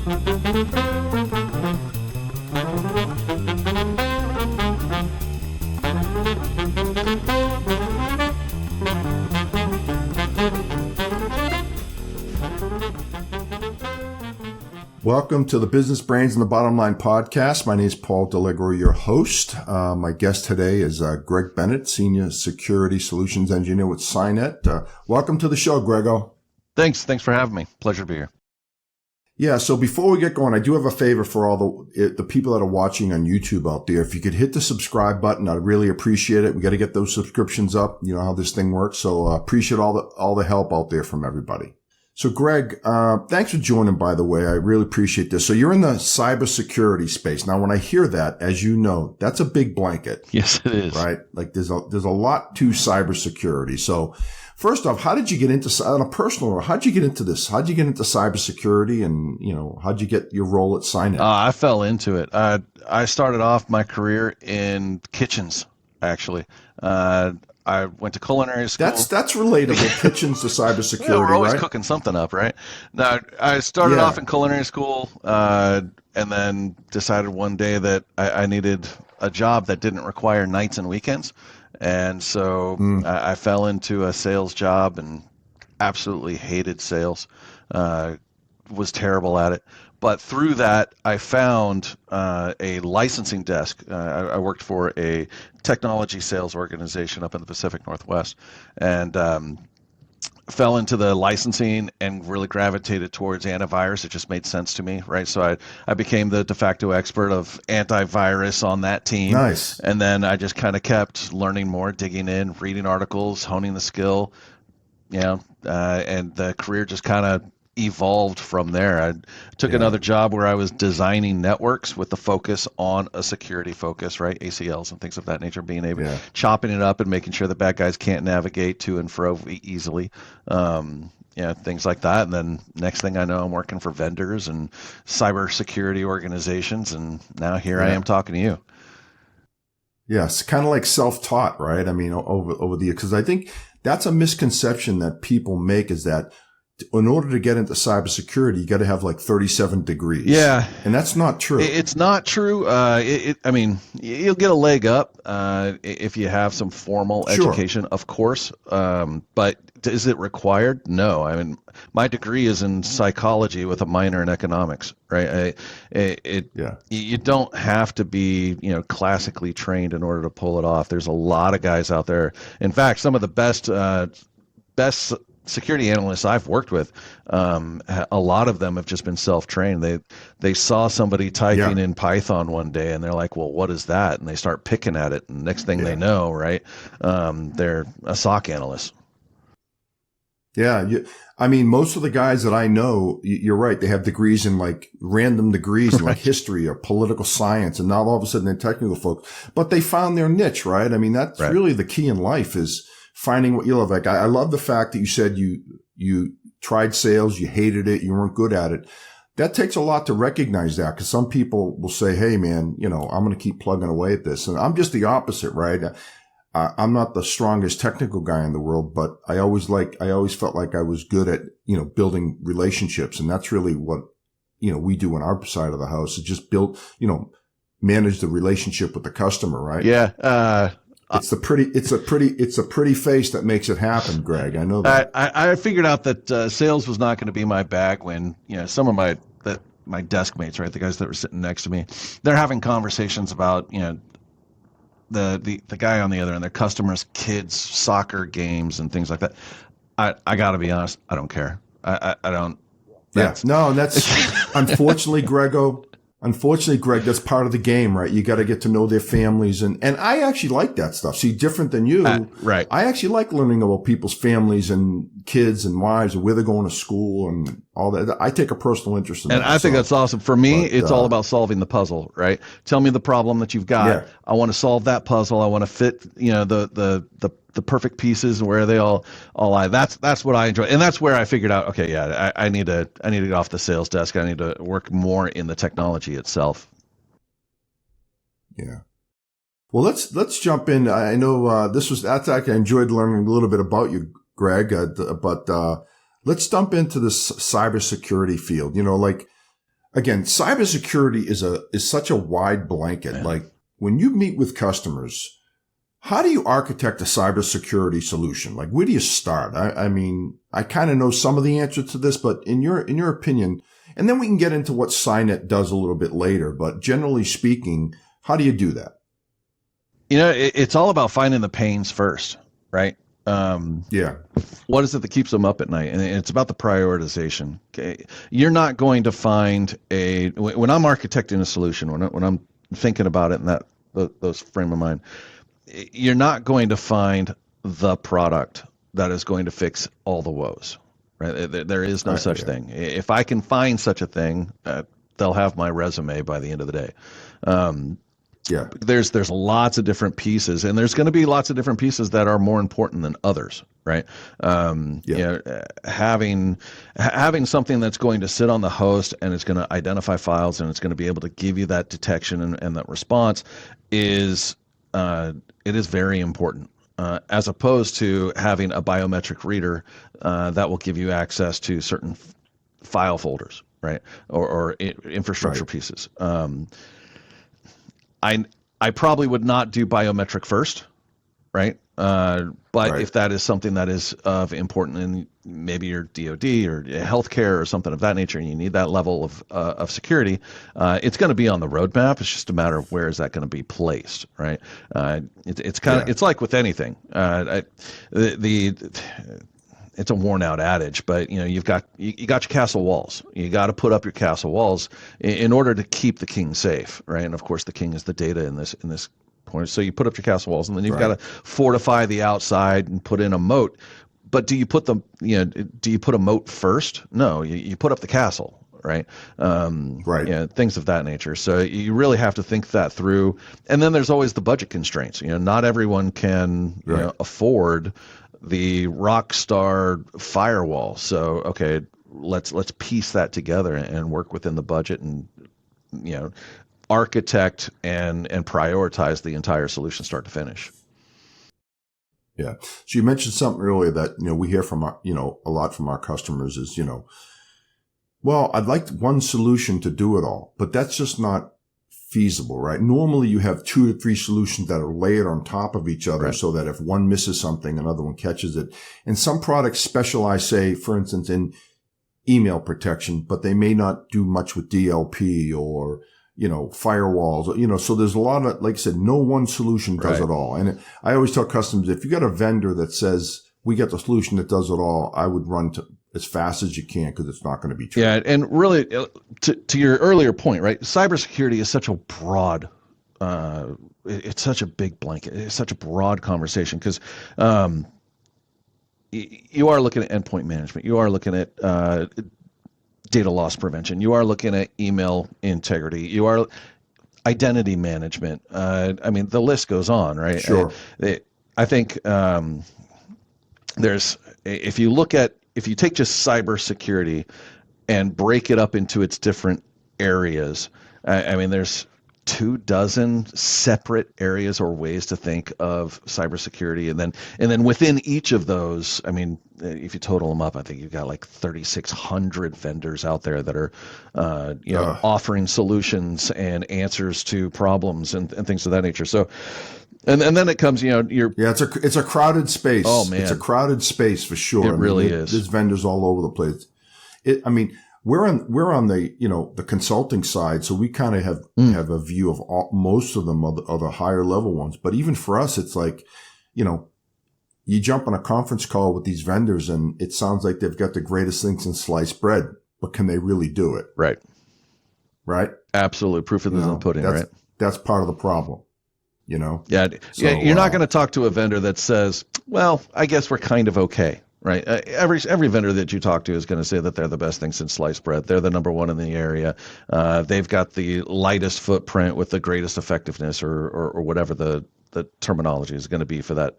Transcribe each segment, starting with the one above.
Welcome to the Business Brains and the Bottom Line podcast. My name is Paul Delegro, your host. My guest today is Greg Bennett, Senior Security Solutions Engineer with Cynet. Welcome to the show, Grego. Thanks for having me. Pleasure to be here. Yeah, so before we get going, I do have a favor for all the people that are watching on YouTube out there. If you could hit the subscribe button, I'd really appreciate it. We got to get those subscriptions up. You know how this thing works. So appreciate all the help out there from everybody. So Greg, thanks for joining, by the way. I really appreciate this. So you're in the cybersecurity space. Now, when I hear that, as you know, that's a big blanket. Yes, it is. Right? Like there's a lot to cybersecurity. So first off, how did you get into, on a personal level, how'd you get into this? How'd you get into cybersecurity, and, you know, how'd you get your role at Cynet? I fell into it. I started off my career in kitchens, actually. I went to culinary school. That's relatable. Kitchens to cybersecurity, yeah, we're always right? cooking something up, right? Now, I started off in culinary school, and then decided one day that I needed a job that didn't require nights and weekends. And so I fell into a sales job and absolutely hated sales, was terrible at it. But through that, I found a licensing desk. I worked for a technology sales organization up in the Pacific Northwest, and fell into the licensing and really gravitated towards antivirus. It just made sense to me, right? So I became the de facto expert of antivirus on that team. Nice. And then I just kind of kept learning more, digging in, reading articles, honing the skill, and the career just kind of evolved from there. I took another job where I was designing networks with the focus on a security focus, right? ACLs and things of that nature, being able chopping it up and making sure the bad guys can't navigate to and fro easily. Things like that. And then next thing I know, I'm working for vendors and cybersecurity organizations, and now here I am talking to you. Yes, kind of like self-taught, right? I mean, over the years, because I think that's a misconception that people make, is that in order to get into cybersecurity, you got to have like 37 degrees. Yeah. And that's not true. It's not true. I mean, you'll get a leg up if you have some formal education, of course. But is it required? No. I mean, my degree is in psychology with a minor in economics, right? You don't have to be, classically trained in order to pull it off. There's a lot of guys out there. In fact, some of the best security analysts I've worked with, a lot of them have just been self-trained. They saw somebody typing in Python one day, and they're like, well, what is that? And they start picking at it, and next thing they know, right, they're a SOC analyst. Yeah. I mean, most of the guys that I know, you're right, they have degrees in like random degrees in like history or political science, and now all of a sudden they're technical folks, but they found their niche, right? I mean, that's really the key in life, is finding what you love. Like, I love the fact that you said you tried sales, you hated it, you weren't good at it. That takes a lot to recognize that, because some people will say, hey man, I'm going to keep plugging away at this. And I'm just the opposite, right? I'm not the strongest technical guy in the world, but I always felt like I was good at, building relationships. And that's really what, we do on our side of the house, is just build, manage the relationship with the customer, right? Yeah. It's a pretty face that makes it happen, Greg. I know that. I figured out that sales was not going to be my bag when, some of my desk mates, right, the guys that were sitting next to me, they're having conversations about, the guy on the other end, their customers' kids' soccer games and things like that. I got to be honest, I don't care. I don't. That's unfortunately, Greg, that's part of the game, right? You got to get to know their families. And I actually like that stuff. See, different than you. Right. I actually like learning about people's families and kids and wives and where they're going to school and all that. I take a personal interest in that. And I think that's awesome. For me, it's all about solving the puzzle, right? Tell me the problem that you've got. Yeah. I want to solve that puzzle. I want to fit, the perfect pieces and where they all lie. That's what I enjoy. And that's where I figured out, okay, I need to get off the sales desk. I need to work more in the technology itself. Yeah. Well, let's jump in. I know, I enjoyed learning a little bit about you, Greg, but let's jump into this cybersecurity field. again, cybersecurity is such a wide blanket. Yeah. Like when you meet with customers, how do you architect a cybersecurity solution? Like, where do you start? I mean, I kind of know some of the answer to this, but in your opinion, and then we can get into what Cynet does a little bit later, but generally speaking, how do you do that? It's all about finding the pains first, right? Yeah. What is it that keeps them up at night? And it's about the prioritization. Okay. You're not going to find when I'm architecting a solution, when I'm thinking about it in those frame of mind, you're not going to find the product that is going to fix all the woes, right? There is no such thing. If I can find such a thing, they'll have my resume by the end of the day. There's lots of different pieces, and there's going to be lots of different pieces that are more important than others, right? Having something that's going to sit on the host and it's going to identify files and it's going to be able to give you that detection and that response is very important, as opposed to having a biometric reader that will give you access to certain file folders, right, or infrastructure pieces. I probably would not do biometric first, right? But if that is something that is of important in maybe your DoD or healthcare or something of that nature, and you need that level of security, it's going to be on the roadmap. It's just a matter of where is that going to be placed, right? It's kind of it's like with anything. It's a worn out adage, but you got your castle walls. You got to put up your castle walls in order to keep the king safe, right? And of course, the king is the data in this point. So you put up your castle walls, and then you've got to fortify the outside and put in a moat. But do you put a moat first? No, you put up the castle, right? Things of that nature. So you really have to think that through. And then there's always the budget constraints. Not everyone can afford the Rockstar firewall. So, okay, let's piece that together and work within the budget and, architect and prioritize the entire solution start to finish. Yeah. So you mentioned something earlier that, we hear from our, a lot from our customers is, well, I'd like one solution to do it all, but that's just not feasible, right? Normally you have 2 to 3 solutions that are layered on top of each other so that if one misses something, another one catches it. And some products specialize, say, for instance, in email protection, but they may not do much with DLP or, firewalls, so there's a lot of, like I said, no one solution does it all. And I always tell customers, if you got a vendor that says, we got the solution that does it all, I would run as fast as you can because it's not going to be true. Yeah, and really, to your earlier point, right? Cybersecurity is such a broad, it's such a big blanket. It's such a broad conversation because you are looking at endpoint management. You are looking at data loss prevention. You are looking at email integrity. You are identity management. The list goes on, right? Sure. I think if you take just cybersecurity and break it up into its different areas, there's 24 separate areas or ways to think of cybersecurity, and then within each of those, if you total them up, I think you've got like 3,600 vendors out there that are, offering solutions and answers to problems and things of that nature. So. And then it comes, it's a crowded space. Oh man, it's a crowded space for sure. It really is. There's vendors all over the place. We're on the the consulting side, so we kind of have a view of most of them are the higher level ones. But even for us, it's like, you jump on a conference call with these vendors, and it sounds like they've got the greatest things in sliced bread, but can they really do it? Right. Right. Absolutely, proof of the pudding. Right. That's part of the problem. Yeah. So, you're not going to talk to a vendor that says, well, I guess we're kind of okay, right? Every vendor that you talk to is going to say that they're the best thing since sliced bread. They're the number one in the area. They've got the lightest footprint with the greatest effectiveness or whatever the terminology is going to be for that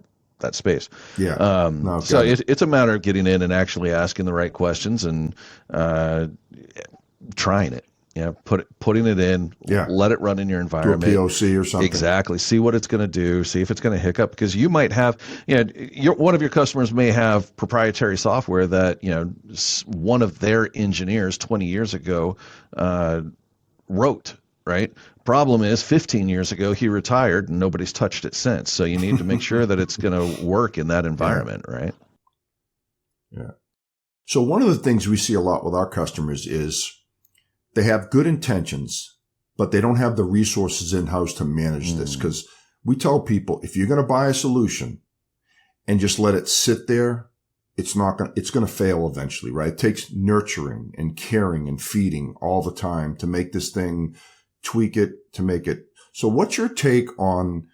space. Yeah. So it's a matter of getting in and actually asking the right questions and trying it. putting it in, Yeah. let it run in your Do a environment. POC or something. Exactly. See what it's going to do. See if it's going to hiccup, because you might have, one of your customers may have proprietary software that, one of their engineers 20 years ago wrote, right? Problem is 15 years ago, he retired and nobody's touched it since. So you need to make sure that it's going to work in that environment, right? Yeah. So one of the things we see a lot with our customers is they have good intentions, but they don't have the resources in-house to manage this. Because we tell people, if you're going to buy a solution and just let it sit there, it's going to fail eventually, right? It takes nurturing and caring and feeding all the time to make this thing, tweak it, to make it. So what's your take on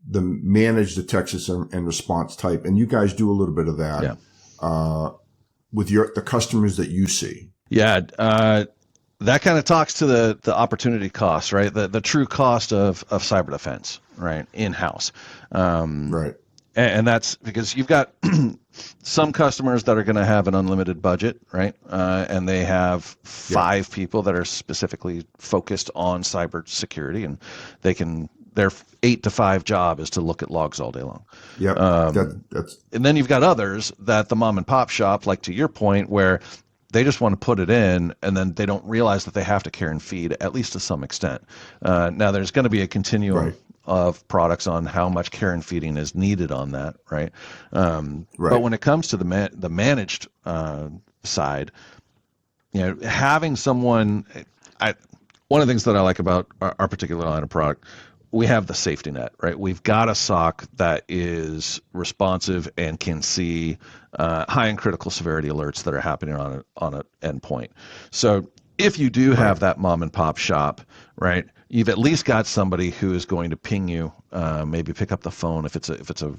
the manage, detection, and response type? And you guys do a little bit of that. Yeah. With the customers that you see. Yeah. That kind of talks to the opportunity cost, right? The true cost of cyber defense, right? In-house. Right. And that's because you've got some customers that are going to have an unlimited budget, right? And they have 5 people that are specifically focused on cybersecurity, and their 8 to 5 job is to look at logs all day long. Yeah. And then you've got others that the mom and pop shop, like to your point, where they just want to put it in, and then they don't realize that they have to care and feed, at least to some extent. Now, there's going to be a continuum of products on how much care and feeding is needed on that, right? But when it comes to the managed side, having someone, one of the things that I like about our particular line of product, we have the safety net, right? We've got a SOC that is responsive and can see high and critical severity alerts that are happening on an endpoint. So if you do have that mom and pop shop, right, you've at least got somebody who is going to ping you, maybe pick up the phone if it's a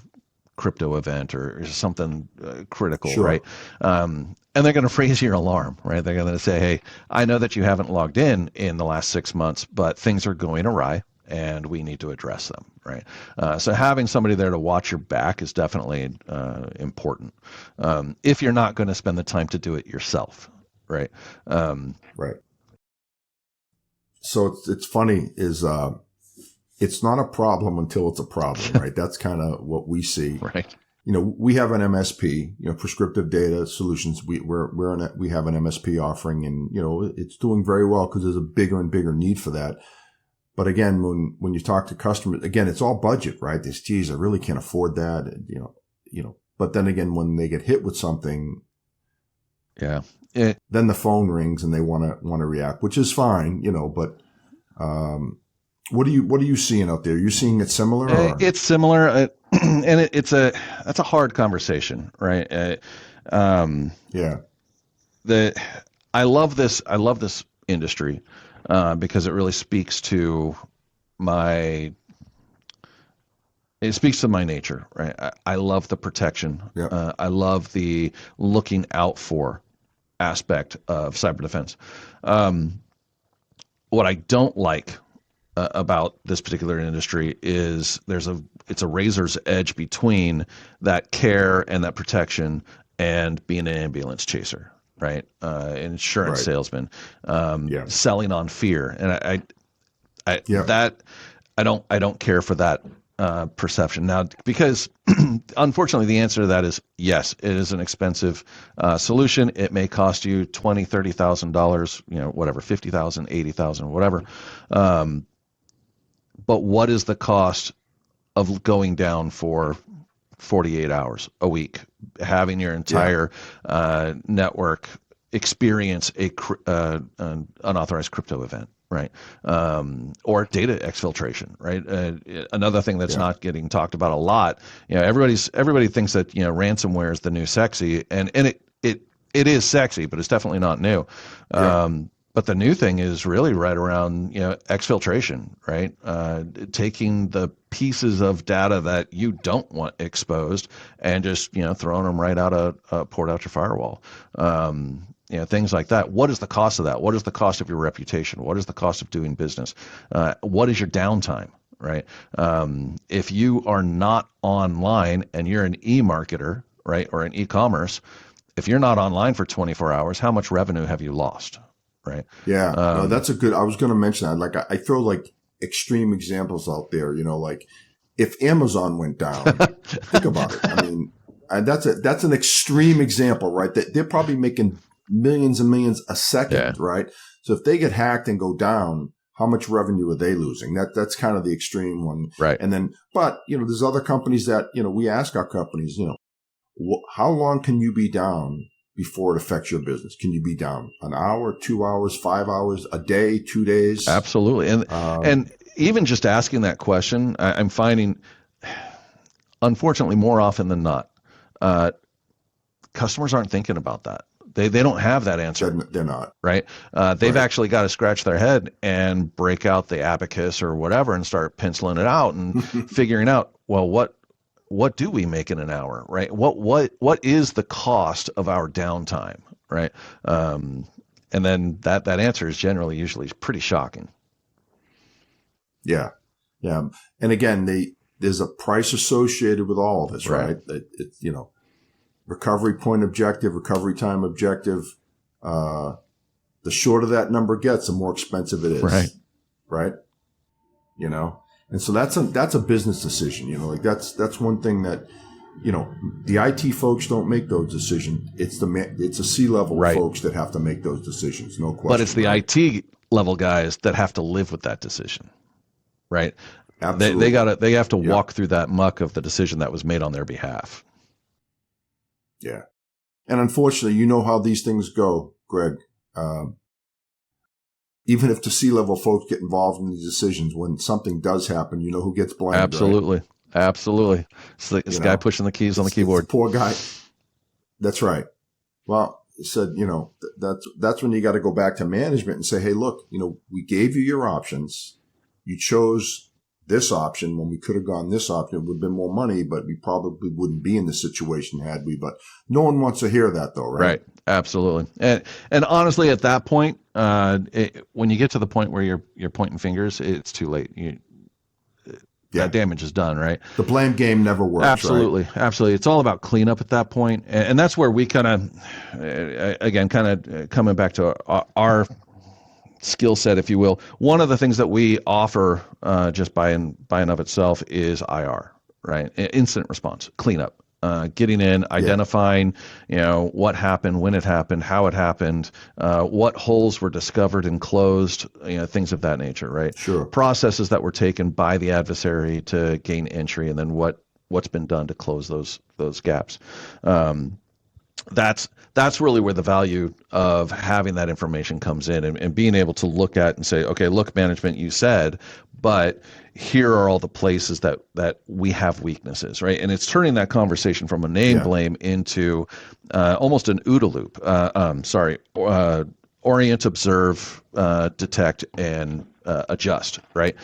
crypto event or something critical, right? And they're going to phrase your alarm, right? They're going to say, hey, I know that you haven't logged in the last 6 months, but things are going awry, and we need to address them, right? So having somebody there to watch your back is definitely important. If you're not going to spend the time to do it yourself, right? Right. So it's funny is it's not a problem until it's a problem, right? That's kind of what we see. Right. We have an MSP, prescriptive data solutions. We have an MSP offering, and it's doing very well because there's a bigger and bigger need for that. But again, when you talk to customers, again, it's all budget, right? Geez, I really can't afford that, But then again, when they get hit with something, then the phone rings and they want to react, which is fine, But what are you seeing out there? Are you seeing it similar? Or? It's similar, and that's a hard conversation, right? I love this industry. Because it really speaks to my nature, right? I love the protection. I love the looking out for aspect of cyber defense. What I don't like about this particular industry is it's a razor's edge between that care and that protection and being an ambulance chaser. Right, insurance salesman, selling on fear, and I don't care for that perception now, because unfortunately the answer to that is yes, it is an expensive solution. It may cost you $20,000-$30,000, whatever, $50,000, $80,000, whatever. But what is the cost of going down for 48 hours a week, having your entire network experience an unauthorized crypto event, right? Or data exfiltration, right? Another thing that's not getting talked about a lot. Everybody thinks that ransomware is the new sexy, and it is sexy, but it's definitely not new. But the new thing is really right around, exfiltration, right? Taking the pieces of data that you don't want exposed and just, throwing them right port out your firewall. Things like that. What is the cost of that? What is the cost of your reputation? What is the cost of doing business? What is your downtime, right? If you are not online and you're an e-marketer, right, or an e-commerce, if you're not online for 24 hours, how much revenue have you lost? right? Yeah, no, that's a good. I was going to mention that. Like, I throw like extreme examples out there. Like if Amazon went down, think about it. I mean, that's an extreme example, right? That they're probably making millions and millions a second, right? So if they get hacked and go down, how much revenue are they losing? That's kind of the extreme one, right? And then, but there's other companies that we ask our companies, how long can you be down before it affects your business? Can you be down an hour, 2 hours, 5 hours, a day, 2 days? Absolutely. And even just asking that question, I'm finding, unfortunately, more often than not, customers aren't thinking about that. They don't have that answer. They're not. Right? They've actually got to scratch their head and break out the abacus or whatever and start penciling it out and figuring out, well, what do we make in an hour, right? What is the cost of our downtime, right? And then that answer is usually pretty shocking. Yeah. Yeah. And again, there's a price associated with all of this, right? It's, recovery point objective, recovery time objective. The shorter that number gets, the more expensive it is. Right. And so that's a business decision, like that's one thing that, the IT folks don't make those decisions. It's the C-level folks that have to make those decisions. No question. But it's the IT level guys that have to live with that decision. Right. Absolutely. They have to walk through that muck of the decision that was made on their behalf. Yeah. And unfortunately, you know how these things go, Greg. Even if the C-level folks get involved in these decisions, when something does happen, you know who gets blamed. Absolutely. Right? Absolutely. It's this guy pushing the keys on the keyboard. It's the poor guy. That's right. Well, it said, that's when you got to go back to management and say, hey, look, we gave you your options. You chose this option when we could have gone this option. It would have been more money, but we probably wouldn't be in this situation had we. But no one wants to hear that, though, right? Right. Absolutely. And honestly, at that point, when you get to the point where you're pointing fingers, it's too late. That damage is done, right? The blame game never works. Absolutely. Right? Absolutely. It's all about cleanup at that point. And that's where we kind of coming back to our skill set, if you will. One of the things that we offer just by and of itself is IR, right? Incident response, cleanup. Getting in, identifying, what happened, when it happened, how it happened, what holes were discovered and closed, things of that nature, right? Sure. Processes that were taken by the adversary to gain entry, and then what's been done to close those gaps. That's really where the value of having that information comes in, and being able to look at and say, okay, look, management, you said, but here are all the places that we have weaknesses, right? And it's turning that conversation from a name blame into almost an OODA loop. Orient, observe, detect, and adjust, right?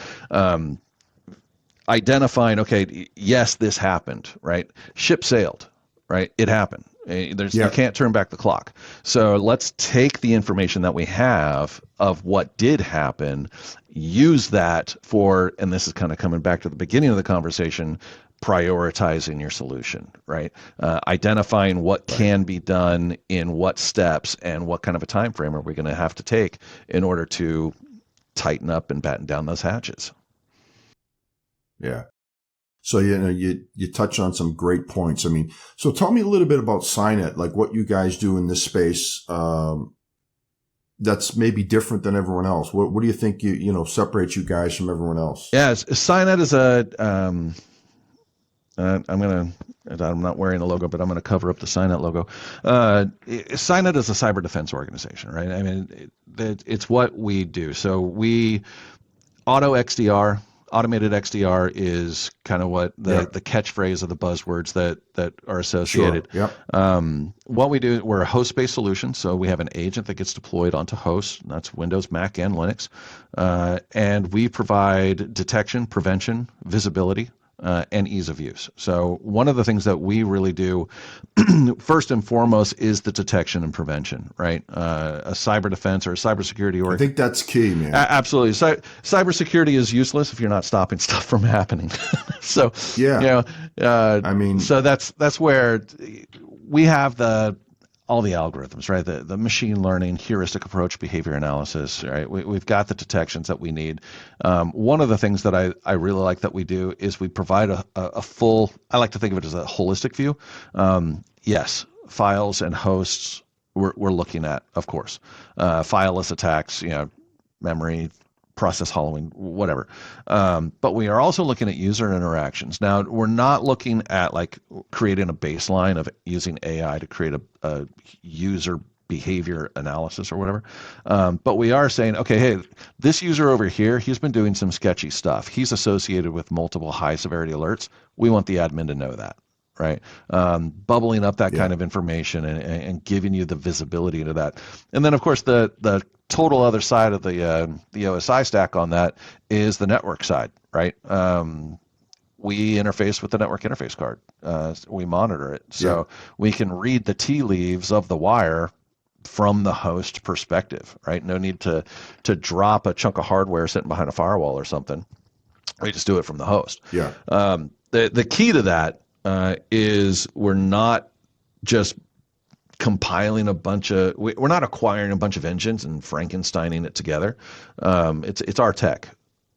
Identifying, okay, yes, this happened, right? Ship sailed, right? It happened. You can't turn back the clock. So let's take the information that we have of what did happen, use that for, and this is kind of coming back to the beginning of the conversation, prioritizing your solution, right? Identifying what can be done in what steps and what kind of a time frame are we going to have to take in order to tighten up and batten down those hatches. Yeah. So, you touch on some great points. I mean, so tell me a little bit about Cynet, like what you guys do in this space that's maybe different than everyone else. What do you think separates you guys from everyone else? Yeah, Cynet is I'm not wearing the logo, but I'm going to cover up the Cynet logo. Cynet is a cyber defense organization, right? I mean, it's what we do. So we automated XDR is kind of what the catchphrase of the buzzwords that are associated. Sure. Yep. What we do, we're a host-based solution, so we have an agent that gets deployed onto hosts. That's Windows, Mac, and Linux. And we provide detection, prevention, visibility, and ease of use. So one of the things that we really do, first and foremost, is the detection and prevention, right? A cyber defense or a cybersecurity. I think that's key, man. Absolutely. Cybersecurity is useless if you're not stopping stuff from happening. So, I mean, so that's where we have all the algorithms, right? The machine learning, heuristic approach, behavior analysis, right? We've got the detections that we need. One of the things that I really like that we do is we provide a full, I like to think of it as a holistic view. Yes, files and hosts we're looking at, of course. Fileless attacks, memory, process hollowing, whatever. But we are also looking at user interactions. Now, we're not looking at like creating a baseline of using AI to create a user behavior analysis or whatever. But we are saying, okay, hey, this user over here, he's been doing some sketchy stuff. He's associated with multiple high severity alerts. We want the admin to know that. Right, bubbling up that kind of information and giving you the visibility into that, and then of course the total other side of the OSI stack on that is the network side, right? We interface with the network interface card. We monitor it, so we can read the tea leaves of the wire from the host perspective, right? No need to drop a chunk of hardware sitting behind a firewall or something. We just do it from the host. Yeah. The key to that. Is we're not just compiling we're not acquiring a bunch of engines and Frankensteining it together. It's our tech,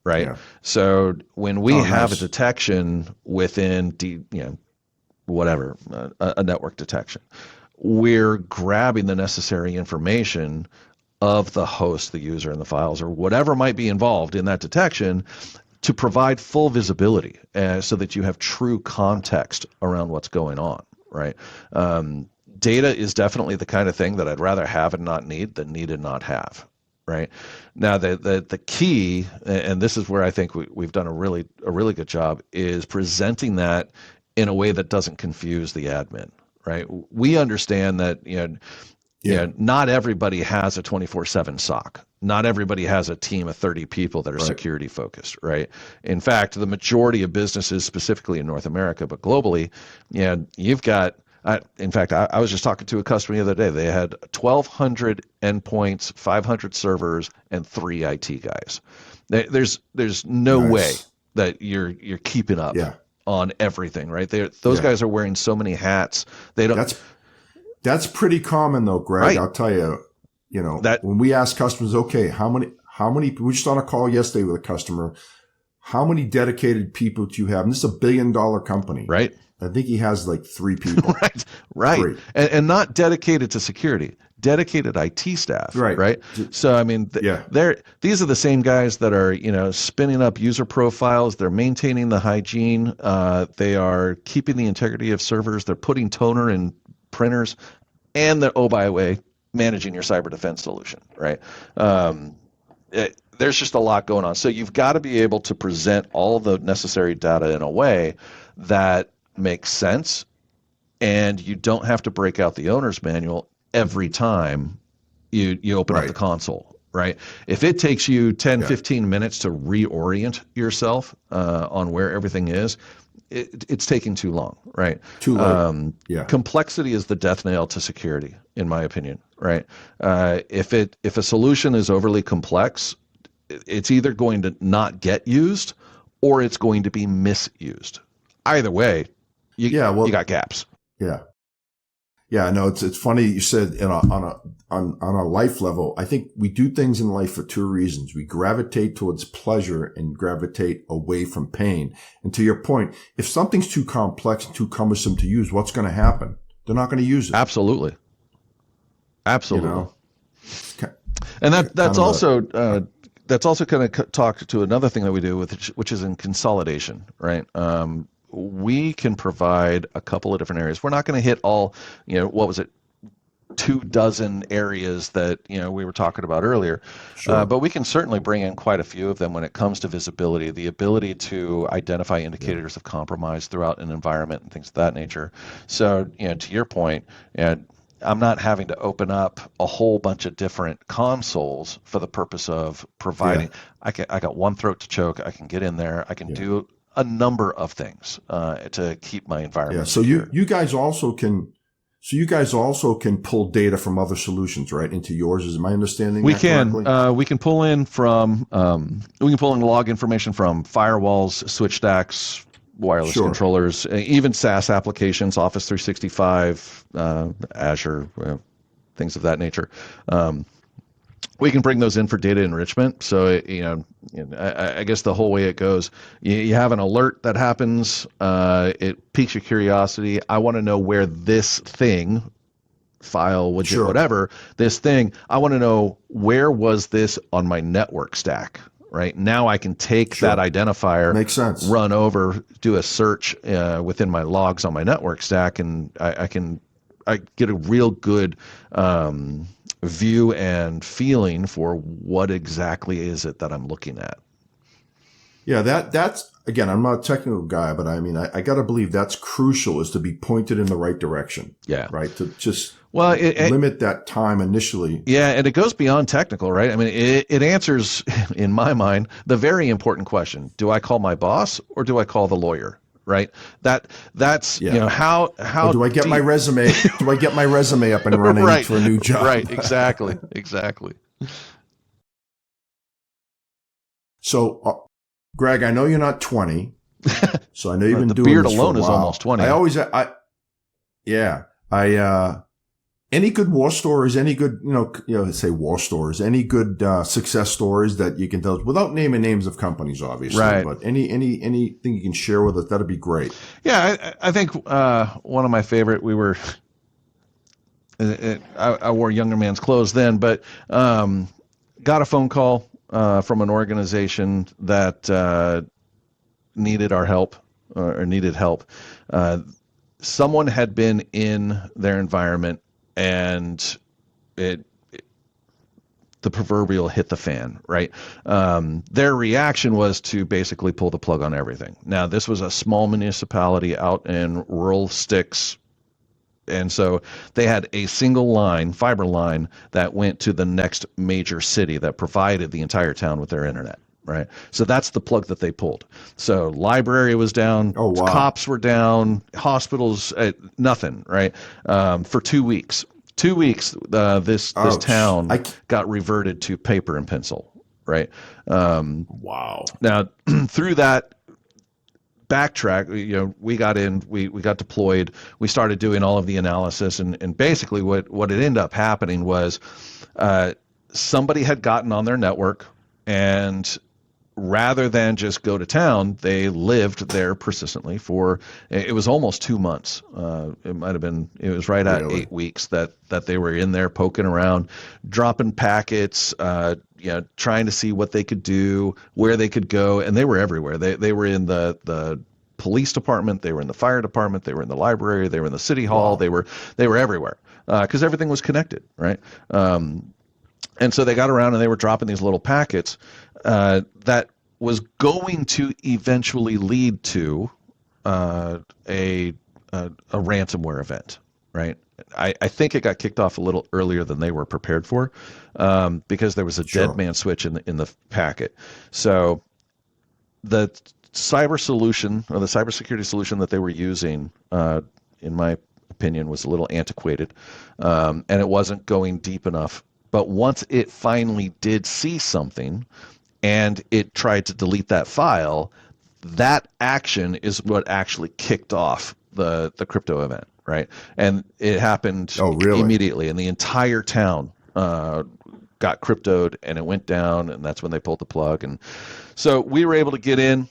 right? Yeah. So when we have a detection within a network detection, we're grabbing the necessary information of the host, the user, and the files, or whatever might be involved in that detection, to provide full visibility so that you have true context around what's going on, right? Data is definitely the kind of thing that I'd rather have and not need than need and not have, right? Now, the key, and this is where I think we've done a really good job, is presenting that in a way that doesn't confuse the admin, right? We understand that, not everybody has a 24/7 SOC. Not everybody has a team of 30 people that are security focused, right? In fact, the majority of businesses, specifically in North America, but globally, you've got, in fact, I was just talking to a customer the other day. They had 1,200 endpoints, 500 servers, and 3 IT guys. There's no way that you're keeping up on everything, right? Those guys are wearing so many hats. They don't. That's pretty common though, Greg. Right. I'll tell you. When we ask customers, okay, how many, we were just on a call yesterday with a customer. How many dedicated people do you have? And this is a $1 billion company. Right. I think he has like 3 people. Right. And not dedicated to security, dedicated IT staff. Right. So, I mean, these are the same guys that are, spinning up user profiles. They're maintaining the hygiene. They are keeping the integrity of servers. They're putting toner in printers, and they're, by the way, managing your cyber defense solution, right? There's just a lot going on. So you've got to be able to present all the necessary data in a way that makes sense, and you don't have to break out the owner's manual every time you open up the console, right? If it takes you 10, 15 minutes to reorient yourself on where everything is, it's taking too long, right? Too late. Complexity is the death nail to security, in my opinion, right? If a solution is overly complex, it's either going to not get used or it's going to be misused. Either way, you got gaps. Yeah, no, it's funny you said on a life level. I think we do things in life for 2 reasons. We gravitate towards pleasure and gravitate away from pain. And to your point, if something's too complex and too cumbersome to use, what's going to happen? They're not going to use it. Absolutely. And that's also going to talk to another thing that we do, which is in consolidation, right? We can provide a couple of different areas. We're not going to hit all, 24 areas that, we were talking about earlier. Sure. But we can certainly bring in quite a few of them when it comes to visibility, the ability to identify indicators of compromise throughout an environment and things of that nature. So, to your point, I'm not having to open up a whole bunch of different consoles for the purpose of providing. I got one throat to choke. I can get in there. I can do a number of things to keep my environment. So secure. you guys also can pull data from other solutions, right, into yours. Is my understanding? We can. We can pull in log information from firewalls, switch stacks, wireless Sure. controllers, even SaaS applications, Office 365, Azure, things of that nature. We can bring those in for data enrichment. So, I guess the whole way it goes, you have an alert that happens. It piques your curiosity. I want to know where this thing, file, widget, Sure. whatever, this thing, I want to know where was this on my network stack, right? Now I can take Sure. that identifier, Makes sense. run over, do a search within my logs on my network stack, and I get a real good view and feeling for what exactly is it that I'm looking at. Yeah, that's, again, I'm not a technical guy, but I mean, I got to believe that's crucial, is to be pointed in the right direction. Yeah. Right. To just limit that time initially. Yeah, and it goes beyond technical, right? I mean, it answers, in my mind, the very important question: do I call my boss or do I call the lawyer? Right. That's how or do I get my resume? Do I get my resume up and running right, for a new job? Right. Exactly. So, Greg, I know you're not 20, so I know you've been the doing beard this alone for a is while. almost 20. Any good war stories? Any good, say war stories? Any good success stories that you can tell us without naming names of companies, obviously? Right. But anything you can share with us, that'd be great. Yeah, I think one of my favorite. I wore younger man's clothes then, but got a phone call from an organization that needed our help or needed help. Someone had been in their environment, and the proverbial hit the fan, right? Their reaction was to basically pull the plug on everything. Now, this was a small municipality out in rural sticks, and so they had a single line, fiber line, that went to the next major city that provided the entire town with their internet. Right. So that's the plug that they pulled. So library was down. Oh, wow. Cops were down. Hospitals, nothing. Right. For 2 weeks. 2 weeks, this town got reverted to paper and pencil. Right. Wow. Now, through that backtrack, we got in, we got deployed. We started doing all of the analysis, and basically what it ended up happening was somebody had gotten on their network, and rather than just go to town, they lived there persistently for, it was almost 2 months. It was right at 8 weeks that they were in there poking around, dropping packets, trying to see what they could do, where they could go. And they were everywhere. They were in the police department. They were in the fire department. They were in the library. They were in the city hall. Wow. They were everywhere because everything was connected. Right. And so they got around and they were dropping these little packets that was going to eventually lead to a ransomware event, right? I think it got kicked off a little earlier than they were prepared for because there was a dead man switch in the packet. So the cyber solution, or the cybersecurity solution that they were using, in my opinion, was a little antiquated, and it wasn't going deep enough. But once it finally did see something and it tried to delete that file, that action is what actually kicked off the crypto event, right? And it happened immediately, and the entire town got cryptoed, and it went down, and that's when they pulled the plug. And so we were able to get in,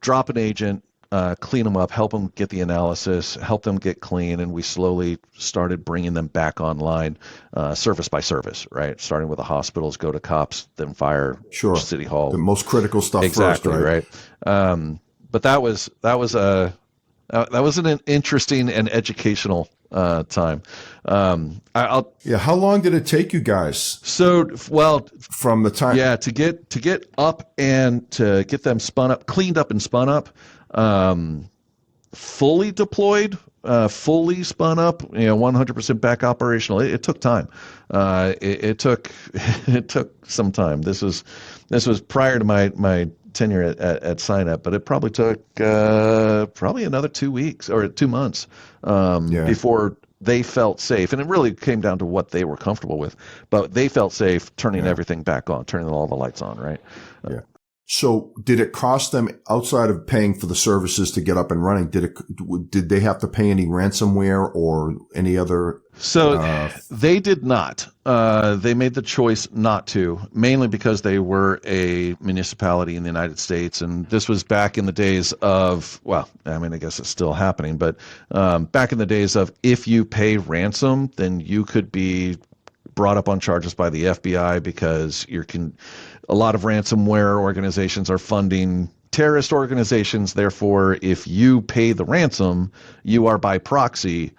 drop an agent, clean them up, help them get the analysis, help them get clean, and we slowly started bringing them back online, service by service, right? Starting with the hospitals, go to cops, then fire, city hall. The most critical stuff exactly, first, right? But that was an interesting and educational time. How long did it take you guys? So, from the time, to get up and to get them cleaned up and spun up, fully deployed, fully spun up, 100% back operational. It took time. It took some time. This was prior to my tenure at Cynet, but it probably took another 2 weeks or 2 months before they felt safe. And it really came down to what they were comfortable with, but they felt safe turning everything back on, turning all the lights on, right? Yeah. So did it cost them, outside of paying for the services to get up and running, did they have to pay any ransomware or any other? So they did not. They made the choice not to, mainly because they were a municipality in the United States. And this was back in the days of, well, I mean, I guess it's still happening, but back in the days of, if you pay ransom, then you could be brought up on charges by the FBI, because a lot of ransomware organizations are funding terrorist organizations. Therefore, if you pay the ransom, you are by proxy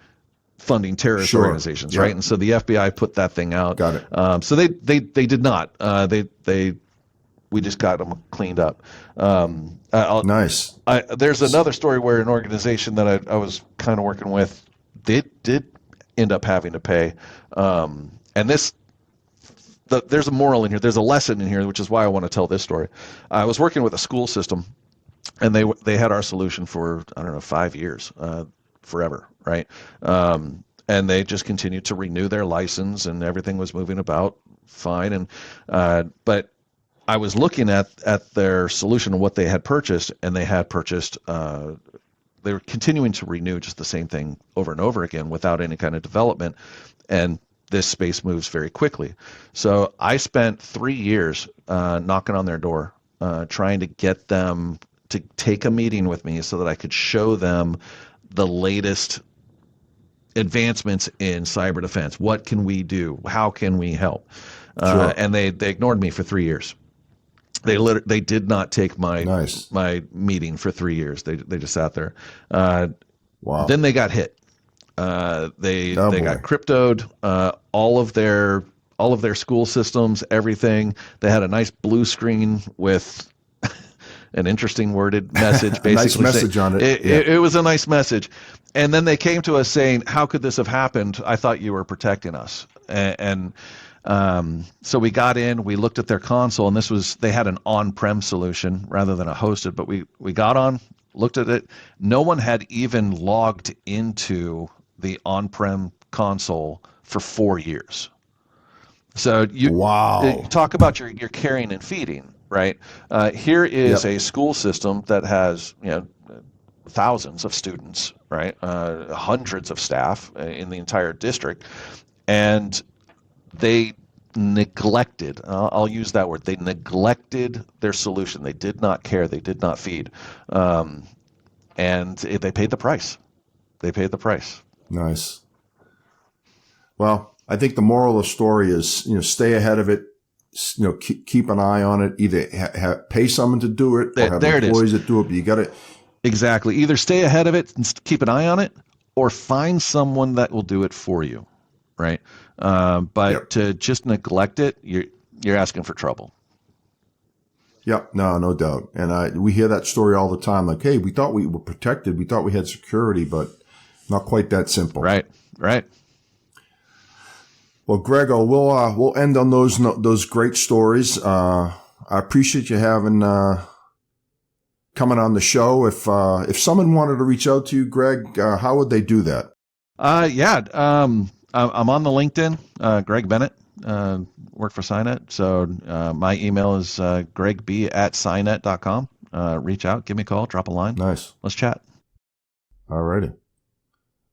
funding terrorist organizations, right? And so the FBI put that thing out. Got it. So they did not. We just got them cleaned up. Nice. There's another story where an organization that I was kind of working with, they did end up having to pay. And there's a moral in here. There's a lesson in here, which is why I want to tell this story. I was working with a school system, and they had our solution for, I don't know, 5 years, forever, right? And they just continued to renew their license, and everything was moving about fine. And but I was looking at their solution and what they had purchased, and they had purchased. They were continuing to renew just the same thing over and over again without any kind of development, and this space moves very quickly. So I spent 3 years knocking on their door, trying to get them to take a meeting with me so that I could show them the latest advancements in cyber defense. What can we do? How can we help? Sure. And they ignored me for 3 years. They did not take my meeting for 3 years. They just sat there. Wow. Then they got hit. They got cryptoed, all of their school systems, everything. They had a nice blue screen with an interesting worded message, basically. Nice message on it. It was a nice message. And then they came to us saying, "How could this have happened? I thought you were protecting us." And so we got in, we looked at their console, and they had an on-prem solution rather than a hosted, but we got on, looked at it. No one had even logged into the on-prem console for 4 years. So you talk about your caring and feeding, right? Here is a school system that has thousands of students, right? Hundreds of staff in the entire district, and they neglected. I'll use that word. They neglected their solution. They did not care. They did not feed, and they paid the price. They paid the price. Nice. Well, I think the moral of the story is, stay ahead of it. Keep an eye on it. Either pay someone to do it, or have employees that do it. But you got to exactly either stay ahead of it and keep an eye on it, or find someone that will do it for you, right? But to just neglect it, you're asking for trouble. Yep. No doubt. And we hear that story all the time. Like, hey, we thought we were protected. We thought we had security, but not quite that simple. Right. Well, Greg, we'll end on those great stories. I appreciate you having coming on the show. If someone wanted to reach out to you, Greg, how would they do that? I'm on the LinkedIn, Greg Bennett, work for Cynet. So my email is gregb@cynet.com. Reach out, give me a call, drop a line. Nice. Let's chat. All righty.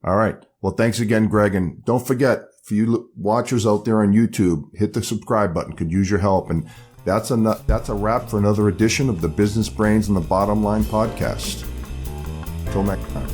All right. Well, thanks again, Greg. And don't forget, for you watchers out there on YouTube, hit the subscribe button. Could use your help. And that's a wrap for another edition of the Business Brains and the Bottom Line podcast. Till next time.